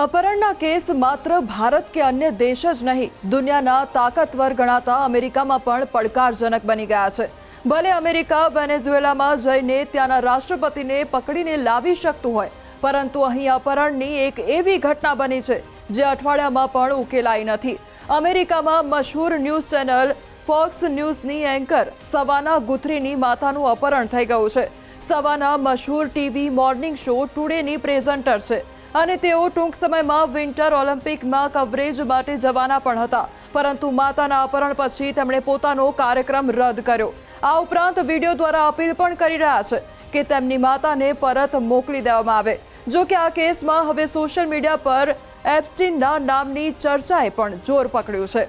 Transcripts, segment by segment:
अपहरणના case માત્ર ભારત કે અન્ય દેશ જ નહીં, દુનિયાના તાકાતવર ગણાતા અમેરિકામાં પણ પડકારજનક બની ગયા છે. ભલે અમેરિકા વેનેઝુએલામાં જઈને ત્યાંના રાષ્ટ્રપતિને પકડીને લાવી શકતું હોય, પરંતુ અહીં અપહરણની એક એવી ઘટના બની છે જે અઠવાડિયામાં પણ ઉકેલાઈ નથી. અમેરિકામાં મશહૂર ન્યૂઝ ચેનલ ફોક્સ ન્યૂઝની એન્કર સવાના ગુથરીની માતાનું અપહરણ થઈ ગયું છે. સવાના મશહૂર ટીવી મોર્નિંગ શો ટુડેની પ્રેઝન્ટર છે અને તેઓ ટૂંક સમયમાં વિન્ટર ઓલિમ્પિકમાં કવરેજ માટે જવાના પણ હતા, પરંતુ માતાના અપહરણ પછી તેમણે પોતાનો કાર્યક્રમ રદ કર્યો. આ ઉપરાંત વિડીયો દ્વારા અપીલ પણ કરી રહ્યા છે કે તેમની માતાને પરત મોકલી દેવામાં આવે. જો કે આ કેસમાં હવે સોશિયલ મીડિયા પર એપ્સ્ટીનના નામની ચર્ચાએ પણ જોર પકડ્યું છે.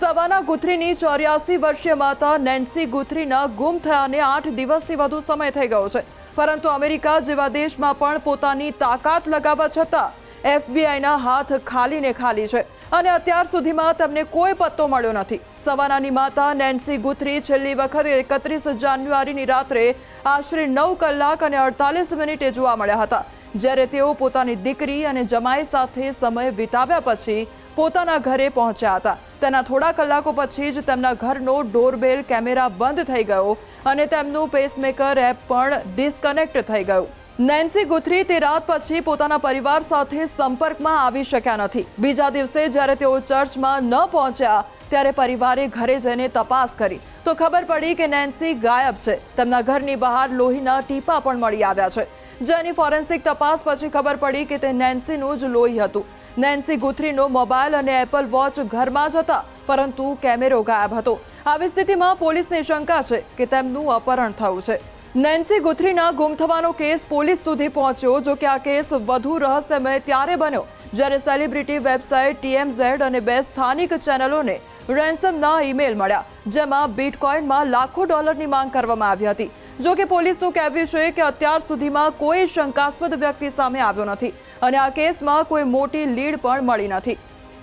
સવાના ગુથરીની 84 વર્ષીય માતા નેન્સી ગુથરીના ગુમ થયાને 8 દિવસથી વધુ સમય થઈ ગયો છે, પરંતુ અમેરિકા જેવા દેશમાં પણ પોતાની તાકાત લગાવવા છતાં એફબીઆઈના હાથ ખાલી છે અને અત્યાર સુધીમાં તેમને કોઈ પત્તો મળ્યો નથી. સવાનાની માતા નેન્સી ગુથરી છેલ્લી વખત 31 જાન્યુઆરીની રાત્રે આશરે 9 કલાક અને 48 મિનિટે જોવા મળ્યા હતા, જ્યારે તેઓ પોતાની દીકરી અને જમાઈ સાથે સમય વિતાવ્યા પછી પોતાના ઘરે પહોંચ્યા હતા. તેના થોડા કલાકો પછી જ તેમના ઘરનો ડોરબેલ કેમેરા બંધ થઈ ગયો અને તેમનું પેસમેકર એપ પણ ડિસ્કનેક્ટ થઈ ગયું. નેન્સી ગુથરી તે રાત પછી પોતાના પરિવાર સાથે સંપર્કમાં આવી શક્યા નથી. બીજા દિવસે જ્યારે તેઓ ચર્ચમાં ન પહોંચ્યા ત્યારે પરિવારે ઘરે જઈને તપાસ કરી તો ખબર પડી કે નેન્સી ગાયબ છે. તેમના ઘરની બહાર લોહીના ટીપા પણ મળી આવ્યા છે, જેની ફોરેન્સિક તપાસ પછી ખબર પડી કે તે નેન્સીનું જ લોહી હતું. નેન્સી ગુથરીનો મોબાઈલ અને એપલ વોચ ઘરમાં જ હતા, પરંતુ કેમેરો ગાયબ હતો. આવી સ્થિતિમાં પોલીસને શંકા છે કે તેમનું અપહરણ થયું છે. નેન્સી ગુથરીના ગુમ થવાનો કેસ પોલીસ સુધી પહોંચ્યો. જો કે આ કેસ વધુ રહસ્યમય ત્યારે બન્યો જ્યારે સેલિબ્રિટી વેબસાઇટ TMZ અને 2 સ્થાનિક ચેનલોને રેન્સમના ઈમેલ મળ્યા, જેમાં બિટકોઇનમાં લાખો ડોલરની માંગ કરવામાં આવી હતી. જો કે પોલીસનું કહેવું છે કે અત્યાર સુધીમાં કોઈ શંકાસ્પદ વ્યક્તિ સામે આવ્યો નથી અને આ કેસમાં કોઈ મોટી લીડ પણ મળી નથી.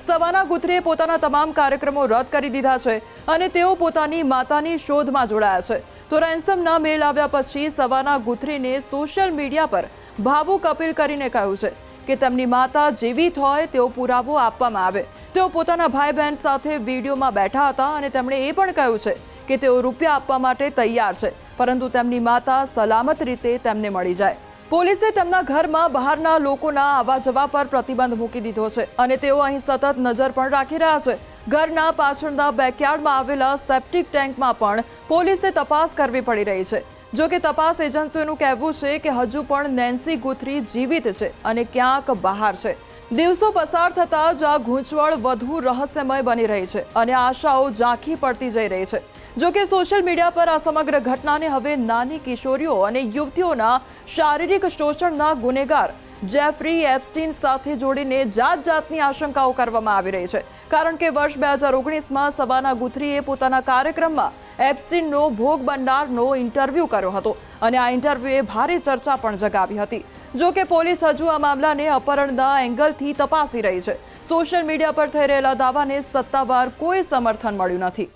સવાના ગુથરીએ પોતાના તમામ કાર્યક્રમો રદ કરી દીધા છે અને તેઓ પોતાની માતાની શોધમાં જોડાયા છે. તો રેન્સમના મેલ આવ્યા પછી સવાના ગુથરીને સોશિયલ મીડિયા પર ભાવુક અપીલ કરીને કહ્યું છે કે તેમની માતા જીવિત હોય તેવો પુરાવો આપવામાં આવે. તેઓ પોતાના ભાઈ બહેન સાથે વિડીયોમાં બેઠા હતા અને તેમણે એ પણ કહ્યું છે કે તેઓ રૂપિયા આપવા માટે તૈયાર છે, પરંતુ તેમની માતા સલામત રીતે તેમને મળી જાય. પોલીસે તેમના ઘરમાં બહારના લોકોના આવવા જવા પર પ્રતિબંધ મૂકી દીધો છે અને તેઓ અહીં સતત નજર પણ રાખી રહ્યા છે. ઘરના પાછળના બેકયાર્ડમાં આવેલા સેપ્ટિક ટેન્કમાં પણ પોલીસે તપાસ કરવી પડી રહી છે. જો કે તપાસ એજન્સીઓનું કહેવું છે કે હજુ પણ નેન્સી ગુથરી જીવિત છે અને ક્યાંક બહાર છે. દિવસો પસાર થતાં જ આ ગૂંચવણ વધુ રહસ્યમય બની રહી છે અને આશાઓ ઝાંખી પડતી જઈ રહી છે. જો કે સોશિયલ મીડિયા પર આ સમગ્ર ઘટનાને હવે નાની કિશોરીઓ અને યુવતીઓના શારીરિક શોષણના ગુનેગાર જેફરી એપ્સ્ટીન સાથે જોડીને જાતની આશંકાઓ કરવામાં આવી રહી છે, કારણ કે વર્ષ 2019માં સવાના ગુથરીએ પોતાના કાર્યક્રમમાં એપ્સ્ટીનનો ભોગ બનનારનો ઇન્ટરવ્યૂ કર્યો હતો અને આ ઇન્ટરવ્યૂએ ભારે ચર્ચા પણ જગાવી હતી. જો કે પોલીસ હજુ આ મામલાને અપહરણના એંગલથી તપાસી રહી છે. સોશિયલ મીડિયા પર થઈ રહેલા દાવાને સત્તાવાર કોઈ સમર્થન મળ્યું નથી.